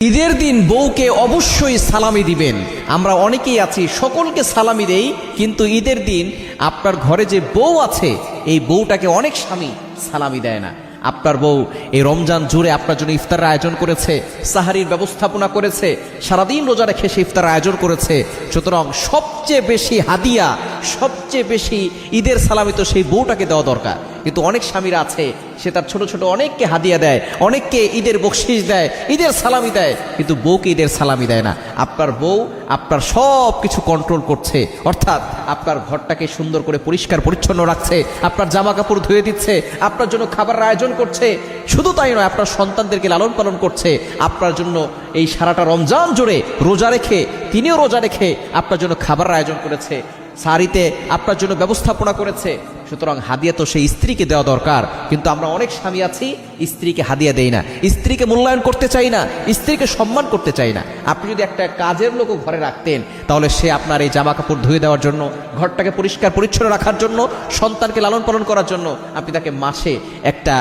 ঈদের দিন বউকে অবশ্যই সালামি দিবেন। আমরা অনেকেই আছি সকলকে সালামি দেই, কিন্তু ঈদের দিন আপনার ঘরে যে বউ আছে এই বউটাকে অনেক স্বামী সালামি দেয় না। আপনার বউ এই রমজান জুড়ে আপনার জন্য ইফতারের আয়োজন করেছে, সাহারির ব্যবস্থাপনা করেছে, সারাদিন রোজা রেখে সে ইফতারের আয়োজন করেছে। সুতরাং সবচেয়ে বেশি হাদিয়া, সবচেয়ে বেশি ঈদের সালামি তো সেই বউটাকে দেওয়া দরকার। কিন্তু অনেক স্বামীরা আছে সে তার ছোট ছোট অনেককে হাদিয়া দেয়, অনেককে ঈদের বকশিশ দেয়, ঈদের সালামি দেয়, কিন্তু বউকে ঈদের সালামি দেয় না। আপনার বউ আপনার সব কিছু কন্ট্রোল করছে, অর্থাৎ আপনার ঘরটাকে সুন্দর করে পরিষ্কার পরিচ্ছন্ন রাখছে, আপনার জামা কাপড় ধুয়ে দিচ্ছে, আপনার জন্য খাবারের আয়োজন করছে। শুধু তাই নয়, আপনার সন্তানদেরকে লালন পালন করছে। আপনার জন্য এই সারাটা রমজান জুড়ে রোজা রেখে, তিনিও রোজা রেখে আপনার জন্য খাবারের আয়োজন করেছে, সারিতে আপনার জন্য ব্যবস্থাপনা করেছে। সুতরাং হাদিয়া তো সেই স্ত্রীকে দেওয়া দরকার। কিন্তু আমরা অনেক স্বামী আছি স্ত্রীকে হাদিয়া দেই না, স্ত্রীকে মূল্যায়ন করতে চাই না, স্ত্রীকে সম্মান করতে চাই না। আপনি যদি একটা কাজের লোকও ঘরে রাখতেন, তাহলে সে আপনার এই জামা কাপড় ধুয়ে দেওয়ার জন্য, ঘরটাকে পরিষ্কার পরিচ্ছন্ন রাখার জন্য, সন্তানকে লালন পালন করার জন্য আপনি তাকে মাসে একটা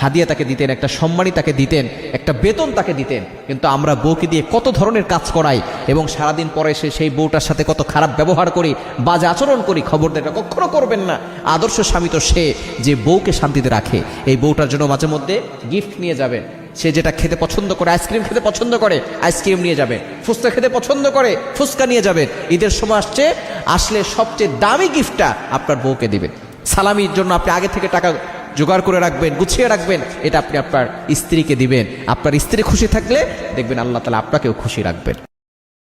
হাদিয়া তাকে দিতেন, একটা সম্মানী তাকে দিতেন, একটা বেতন তাকে দিতেন। কিন্তু আমরা বউকে দিয়ে কত ধরনের কাজ করাই এবং সারাদিন পরে এসে সেই বউটার সাথে কত খারাপ ব্যবহার করি, বাজে আচরণ করি। খবরদার এটা কখনো করবেন না। আদর্শ স্বামী তো সে যে বউকে শান্তিতে রাখে। এই বউটার জন্য মাঝে মধ্যে গিফট নিয়ে যাবেন। সে যেটা খেতে পছন্দ করে, আইসক্রিম খেতে পছন্দ করে, আইসক্রিম নিয়ে যাবেন। ফুচকা খেতে পছন্দ করে, ফুচকা নিয়ে যাবেন। ঈদের সময় আসলে সবচেয়ে দামি গিফটটা আপনার বউকে দিবেন। সালামির জন্য আপনি আগে থেকে টাকা জোগাড় করে রাখবেন, গুছিয়ে রাখবেন, এটা আপনি আপনার স্ত্রীকে দিবেন। আপনার স্ত্রী খুশি থাকলে দেখবেন আল্লাহ তাআলা আপনাকেও খুশি রাখবেন।